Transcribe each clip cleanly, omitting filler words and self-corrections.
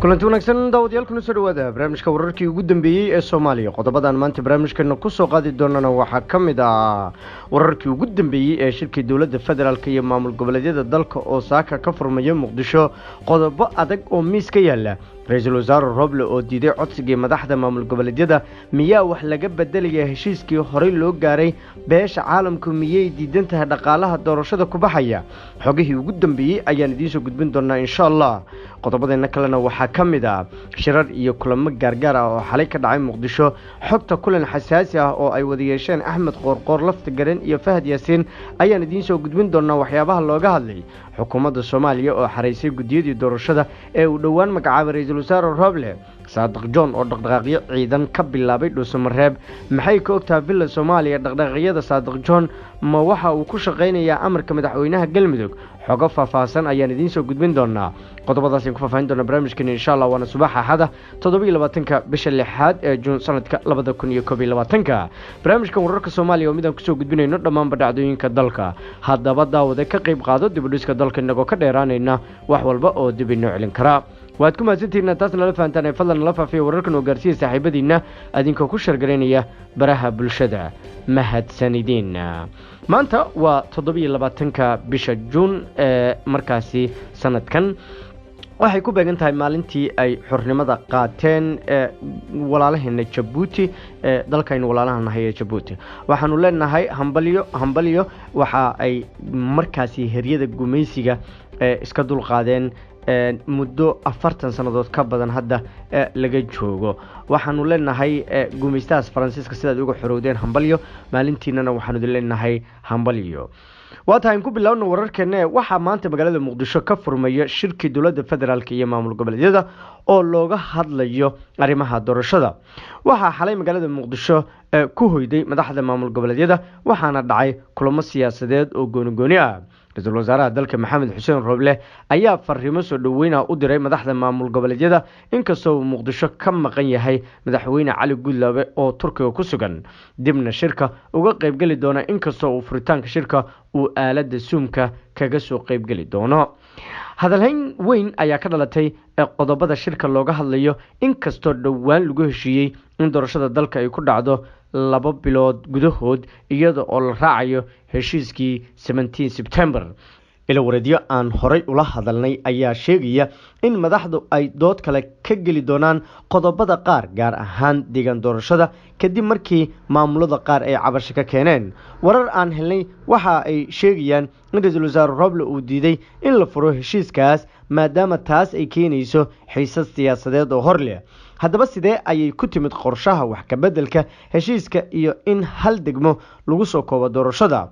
kulanti wanaagsan daawadayaal kuna soo dhawaada barnaamijka wararkii ugu dambeeyay ee Soomaaliya. qodobadan maanta barnaamijkeena ku soo qaadi doonana waxaa ka mid ah wararkii ugu dambeeyay ee shirka dawladda federaalka iyo maamul goboleedyada dalka oo saaka ka furmaya Muqdisho. qodobo adag oo miis ka yaala ra'iisul wasaare Rooble oo diiday codsigii madaxda maamul goboleedyada. miyaa wax laga bedelaya heshiiskii horey loo gaaray? beesha caalamku miyay diidan tahay dhaqaalaha doorashada ku baxaya? xogihii ugu dambeeyay ayaan idiin soo gudbin doonaa insha Allah. qodobadeena kalena waxaa ka mid ah shirar iyo kulamo gaargaar ah oo xalay ka dhacay Muqdisho. xogta kulan xasaasi ah oo ay wada yeesheen Axmed Qoorqoor Laftigaran iyo Fahad Yaasiin ayaan idiin soo gudbin doonaa waxyaabaha looga hadlay xukuumadda Soomaaliya oo xareysay gudiyadii doorashada ee uu dhawaan magacaabay ra'iisul wasaare Rooble. Saadiq John oo dhaqdhaqaaqyo ciidan ka bilaabay Dhuusamareeb. maxay ka ogtahay villa Soomaaliya dhaqdhaqaaqyada Saadiq John? ma waxa uu ku shaqeynayaa amarka madaxweynaha Galmudug? xogo faahfaahsan ayaan idiin soo gudbin doonaa. qodobadaas ku faahfaahin doona barnaamijkeena insha Allah waana subax Axad 27 bisha 6 ee June sanadka 2021. barnaamijkan wararka Soomaaliya oo midaan ku soo gudbinayno dhammaan dhacdooyinka dalka. haddaba daawada ka qayb qaado dib u dhiska dalka inagoo ka dheeraanayna wax walba oo dib inoo celin kara. waad ku mahadsantihiin taasna la fahantaan fadlan la faafiyo wararkan oo gaarsiiya saaxiibadiina adinkoo ku shargareynaya baraha bulshada. mahadsanidin. maanta waa 27 bisha June ee markaasi sanadkan waxay ku beegan tahay maalintii ay xornimada qaateen walaalaheena Djibouti dalkaynu walaalahanahay ee Djibouti. waxaanu leenahay hambalyo waxa ay markaasi heryada gumaysiga iska dul qaadeen muddo 40 sanadood ka badan hadda laga joogo. waxaanu leenahay gumaystaas Faransiiska sidaad uga xorowdeen hambalyo. maalintiinana waxaanu leenahay hambalyo. waatahay ku bilowno wararkeena. waxaa maanta magaalada Muqdisho ka furmaya shirkii dawladda federaalka iyo maamul goboleedyada oo looga hadlayo arrimaha doorashada. waxaa xalay magaalada Muqdisho ku hoyday madaxda maamul goboleedyada waxaana dhacay kulamo siyaasadeed oo gooni ah. ra'iisul wasaaraha dalka Maxamed Xuseen Rooble ayaa fariimo soo dhaweynaa u diray madaxda maamul goboleedyada inkastoo Muqdisho ka maqan yahay madaxweyne Cali Gudlaabe oo Turkiga ku sugan. dibna shirka uga qayb gali doona inkastoo uu furitaanka shirka uu aalada Zoom-ka kaga soo qayb gali doono. hadalhayn weyn ayaa ka dhalatay qodobada shirka looga hadlayo inkastoo dhawaan lagu heshiiyey in doorashada dalka ay ku dhacdo 2 bilood gudahood iyada oo la raacayo heshiiskii 17 September. ila wareedyo aan horay ula hadalnay ayaa sheegaya in madaxdu ay dood kale ka geli doonaan qodobada qaar gaar ahaan deegaan doorashada kadib markii maamulada qaar ay cabasho ka keeneen. warar aan helnay waxa ay sheegayaan in ra'iisul wasaare Rooble uu diiday in la furo heshiiskaas maadaama taas ay keenayso xiisad siyaasadeed oo hor leh. haddaba sidee ayay ku timid qorshaha wax ka bedelka heshiiska iyo in hal degmo lagu soo koobo doorashada?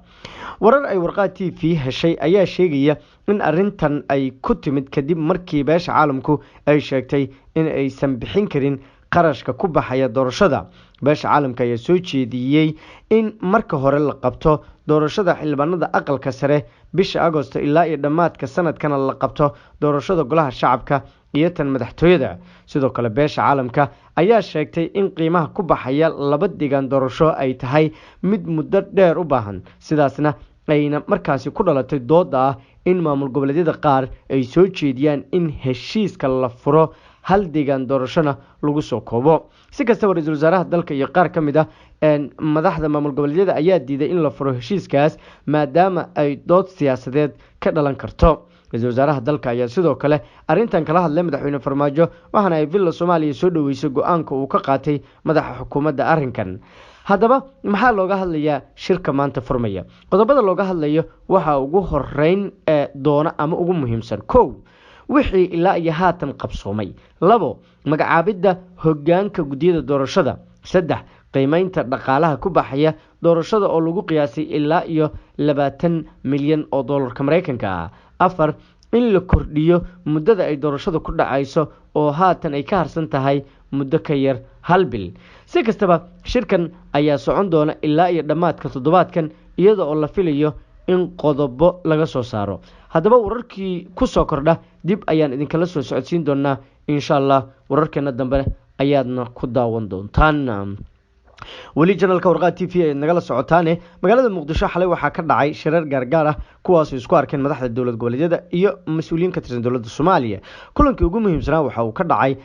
warar ay warqad TV heshay ayaa sheegaya in arintan ay ku timid kadib markii beesha caalamku ay sheegtay in aysan bixin karin qarashka ku baxaya doorashada. beesha caalamka ayaa soo jeediyay in marka hore la qabto doorashada xildhibaanada aqalka sare bisha Agoosto ilaa iyo dhamaadka sanadkana la qabto doorashada golaha shacabka iyo tan madaxtooyada. sidoo kale beesha caalamka ayaa sheegtay in qiimaha ku baxaya 2 deegaan doorasho ay tahay mid muddo dheer u baahan sidaasna ayna markaasi ku dhalatay dooda ah in maamul goboleedyada qaar ay soo jeediyaan in heshiiska la furo hal deegaan doorashona lagu soo koobo. si kastaba ra'iisul wasaaraha dalka iyo qaar ka mid ah madaxda maamul goboleedyada ayaa diiday in la furo heshiiskaas maadaama ay dood siyaasadeed ka dhalan karto. ra'iisul wasaaraha dalka ayaa sidoo kale arintan kala hadlay madaxweyne Farmaajo waxaana ay villa Soomaaliya soo dhaweysay go'aanka uu ka qaatay madaxa xukuumadda arrinkan. haddaba maxaa looga hadlayaa shirka maanta furmaya? qodobada looga hadlayo waxa ugu horeyn doona ama ugu muhiimsan 1 wixii ilaa iyo haatan qabsoomay. 2 magacaabidda hoggaanka gudiyada doorashada. 3 qiimeynta dhaqaalaha ku baxaya doorashada oo lagu qiyaasay ilaa iyo 20 milyan oo dollarka Mareykanka ah. 4 in la kordhiyo muddada ay doorashada ku dhacayso oo haatan ay ka harsan tahay muddo ka yar 1 bil. si kastaba shirkan ayaa socon doona ilaa iyo dhamaadka toddobaadkan iyada oo la filayo in qodobo laga soo saaro. haddaba wararkii ku soo kordha dib ayaan idinkala soo socodsiin doonaa insha Allah. wararkeena dambe ayaadna ku daawan doontaan. weli janalka warqaad t v ee nagala socotaane magaalada muqdisho xalay waxaa ka dhacay shirar gaargaar ah kuwaasoo isku arkeen madaxda dowlad goboleedyada iyo mas-uuliyiin ka tirsan dowladda soomaaliya. kulankii ugu muhiimsanaa waxa uu ka dhacay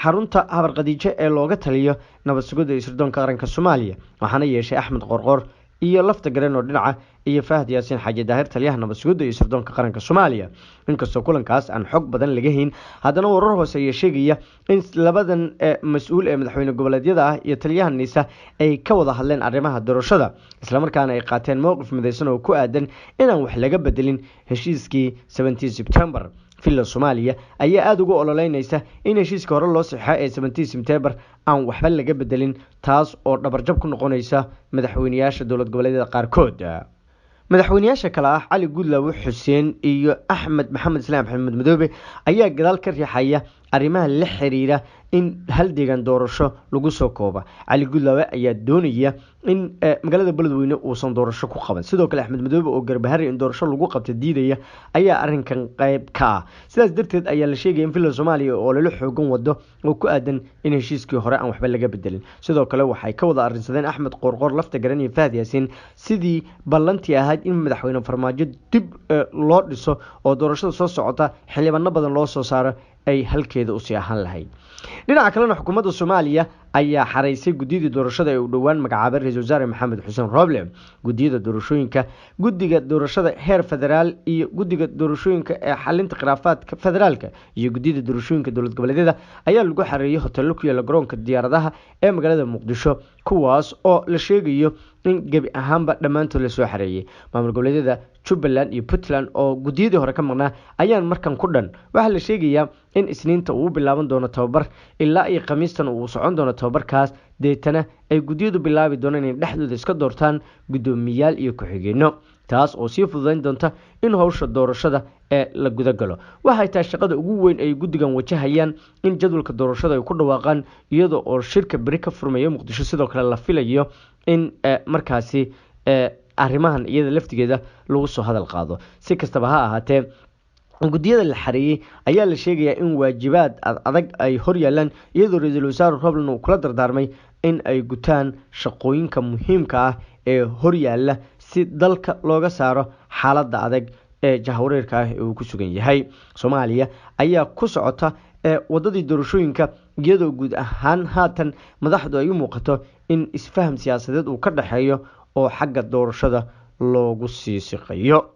xarunta habar khadiijo ee looga taliyo nabad sugidda iyo sirdoonka qaranka soomaaliya, waxaana yeeshay axmed qorqor iyo lafta gareen oo dhinaca iyo fahad yaasiin xaaji daahir taliyaha nabad sugidda iyo sirdoonka qaranka soomaaliya. inkastoo kulankaas aan xog badan laga hayn, haddana warar hoose ayaa sheegaya in labadan mas-uul ee madaxweyne goboleedyada ah iyo taliyaha niisa ay ka wada hadleen arrimaha doorashada, islamarkaana ay qaateen mowqif midaysan oo ku aadan inaan wax laga bedelin heshiiskii 17 Sebtembar. villa Soomaaliya ayaa aada ugu ololeynaysa in heshiiska hore loo saxeexo ee 17 Sebtembar aan waxba laga bedelin, taas oo dhabarjab ku noqonaysa madaxweynayaasha dowlad goboleedyada qaarkood. madaxweynayaasha kale ah cali gudlaawe xuseen iyo axmed maxamed islaam axmed madoobe ayaa gadaal ka riixaya arrimaha la xiriira in hal deegaan doorasho lagu soo kooba. cali gudlaawe ayaa doonaya in magaalada beledweyne uusan doorasho ku qaban, sidoo kale axmed madoobe oo garbahari in doorasho lagu qabto diidaya ayaa arrinkan qayb ka ah. sidaas darteed ayaa la sheegaya in villa Soomaaliya oo lala xoogan wado oo ku aadan in heshiiskii hore aan waxba laga bedelin. sidoo kale waxay ka wada arrinsadeen axmed qorqor lafta garan iyo fahad yaasiin sidii ballantii ahayd in madaxweyne Farmaajo dib loo dhiso oo doorashada soo socota xildhibaano badan loo soo saaro ay halkeeda usii ahaan lahayd. dhinaca kalena xukuumadda Soomaaliya ayaa xareysay guddiyada doorashada ee u dhowaan magacaabay ra-iisul wasaare maxamed xuseen Rooble. guddiyada doorashooyinka, guddiga doorashada heer federaal iyo guddiga doorashooyinka ee xalinta khilaafaadka federaalka iyo guddiyada doorashooyinka dowlad goboleedyada ayaa lagu xareeyay hoteelo ku yaala garoonka diyaaradaha ee magaalada muqdisho, kuwaas oo la sheegayo in gebi ahaanba dhammaantood lasoo xareeyay. maamul goboleedyada Jubbaland iyo Puntland oo guddiyadii hore ka maqnaa ayaan markan ku dhan. waxaa la sheegayaa in isniinta uu bilaaban doono tababar ilaa iyo khamiistan uu socon doono tababarkaas, deetana ay guddiyadu bilaabi doonaan inay dhexdooda iska doortaan guddoomiyaal iyo ku-xigeenno, taas oo sii fududayn doonta in howsha doorashada ee la gudagalo. waxay tahay shaqada ugu weyn ay guddigan wajahayaan in jadwalka doorashada ay ku dhawaaqaan, iyada oo shirka beri ka furmaya muqdisho. sidoo kale la filayo in markaasi arrimahan iyada laftigeeda lagu soo hadal qaado. si kastaba ha ahaatee, guddiyada la xareeyay ayaa la sheegayaa in waajibaad adag ay hor yaalaan, iyadoo ra-iisul wasaare Rooble uu kula dardaarmay in ay gutaan shaqooyinka muhiimka ah ee hor yaala si dalka looga saaro xaaladda adag ee jahwareerka ah ee uu ku sugan yahay. Soomaaliya ayaa ku socota wadadii doorashooyinka, iyadoo guud ahaan haatan madaxdu ay u muuqato in isfaham siyaasadeed uu ka dhaxeeyo oo xagga doorashada loogu sii siqayo.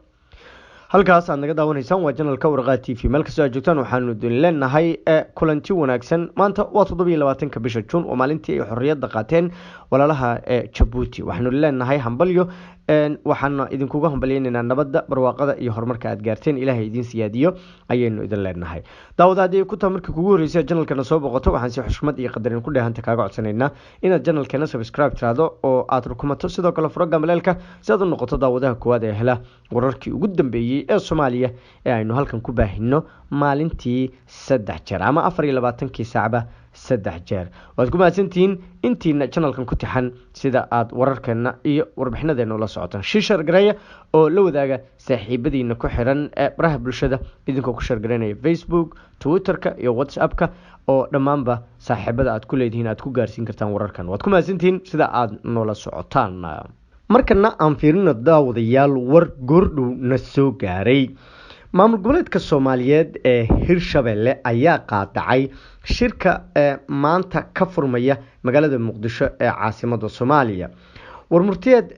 halkaas aad naga daawanaysaan waa janalka warqaad t v. meel kastoo aad joogtaan waxaanu idin leenahay kulanti wanaagsan. maanta waa 27 bisha Juun oo maalintii ay xorriyadda qaateen walaalaha Jabuuti. waxaanu leenahay hambalyo, waxaana idinkuga hambalyeynaa nabadda, barwaaqada iyo horumarka aad gaarteen. ilaahay idin siyaadiyo ayaynu idin leenahay. daawada haddii ku taa markii kugu horreysay janalkana soo boqoto, waxaan si xushmad iyo qadarin ku dheehanta kaaga codsanaynaa inaad janalkeena subscribe tiraado oo aad rukumato, sidoo kale furo gambaleelka si aad u noqoto daawadaha koowaad ee hela wararkii ugu dambeeyay ee Soomaaliya ee aynu halkan ku baahino maalintii 3 jeer ama 24 saacba 3 jeer. waad ku mahadsantihiin intiina channelkan ku taxan sida aad wararkeena iyo warbixinadeena ula socotaan. share gareeya oo la wadaaga saaxiibadiina ku xiran ee baraha bulshada, idinkoo ku share gareynaya Facebook, Twitterka iyo WhatsAppka, oo dhammaanba saaxiibada aad ku leedihiin aad ku gaarsiin kartaan wararkan. waad ku mahadsantihiin sida aad noola socotaan. markana aan fiirino daawadayaal war goordhow na soo gaaray. maamul goboleedka Soomaaliyeed ee Hirshabelle ayaa qaadacay shirka maanta ka furmaya magaalada Muqdisho ee caasimadda Soomaaliya. warmurtiyeed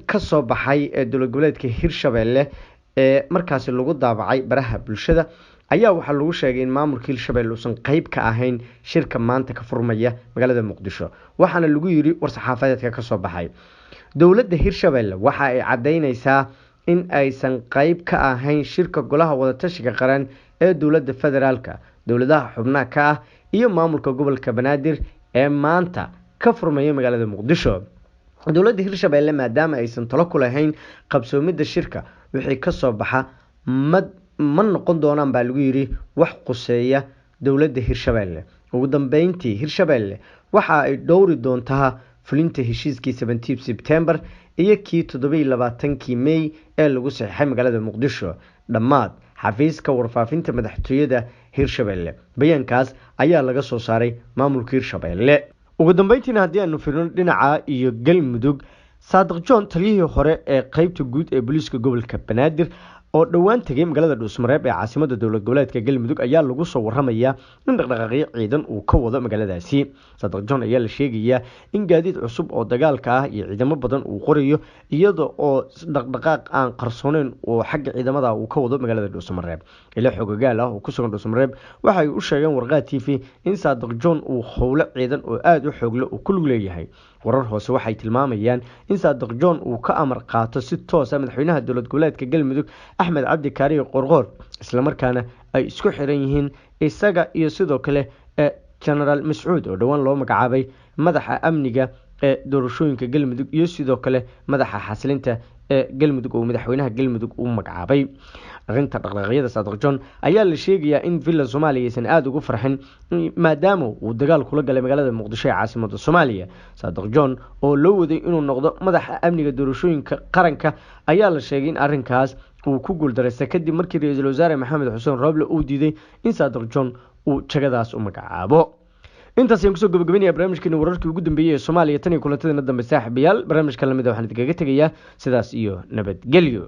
ka soo baxay dowlad goboleedka Hirshabelle ee markaasi lagu daabacay baraha bulshada ayaa waxaa lagu sheegay in maamulka Hirshabelle uusan qayb ka ahayn shirka maanta ka furmaya magaalada Muqdisho. waxaana lagu yiri war saxaafadeedka ka soo baxay dowladda Hirshabelle waxa ay cadeynaysaa in aysan qayb ka ahayn shirka golaha wadatashiga qaran ee dowladda federaalka, dowladaha xubnaha ka ah iyo maamulka gobolka Banaadir ee maanta ka furmaya magaalada Muqdisho. dowladda Hirshabelle maadaama aysan talo ku lahayn qabsoomidda shirka, wixii ka soo baxa ma noqon doonaan baa lagu yiri wax quseeya dowladda Hirshabelle. ugu dambeyntii Hirshabelle waxa ay dhowri doontaa fulinta heshiiskii 17 Sebtembar iyo kii 27 May ee lagu saxeexay magaalada Muqdisho. dhammaad xafiiska warfaafinta madaxtooyada Hirshabelle. bayaankaas ayaa laga soo saaray maamulka Hirshabelle. ugu dambeyntiina haddii aanu firino dhinaca iyo galmudug saadiq john taliyihii hore ee qaybta guud ee booliiska gobolka banaadir oo dhowaan tegay magaalada dhuusmareeb ee caasimada dowlad goboleedka galmudug ayaa lagu soo waramayaa in dhaqdhaqaaqyo ciidan uu ka wado magaaladaasi. saadiq john ayaa la sheegayaa in gaadiid cusub oo dagaalka ah iyo ciidamo badan uu qorayo iyada oo dhaqdhaqaaq aan qarsooneyn oo xagga ciidamada uu ka wado magaalada dhuusmareeb. ila xogagaal ah oo ku sugan dhuusmareeb waxay u sheegeen warqaad TV in saadiq john uu howlo ciidan oo aad u xoog leh uu ku lug leeyahay. warar hoose waxay tilmaamayaan in saadiq john uu ka amar qaato si toos ah madaxweynaha dowlad goboleedka galmudug axmed cabdi kaariyo qorqoor isla markaana ay isku xiran yihiin isaga iyo sidoo kale generaal mascuud oo dhowaan loo magacaabay madaxa amniga ee doorashooyinka galmudug iyo sidoo kale madaxa xasilinta ee galmudug oo madaxweynaha galmudug uu magacaabay. arrinta dhaqdhaqaaqyada saadiq john ayaa la sheegayaa in villa Soomaaliya aysan aad ugu farxin maadaama uu dagaal kula galay magaalada Muqdisho ee caasimada Soomaaliya. saadiq john oo loo waday inuu noqdo madaxa amniga doorashooyinka qaranka ayaa la sheegay in arrinkaas uu ku guuldareystay kadib markii ra'iisul wasaare maxamed xuseen Rooble uu diiday in saadiq john uu jagadaas u magacaabo. intaas ayaan kusoo gabagabeynaya barnaamijkeena wararkii ugu dambeeyay ee Soomaaliya tan iyo kulantadeena dambe saaxiibayaal barnaamijka lamid ah waxaan idinkaga tegayaa sidaas iyo nabadgelyo.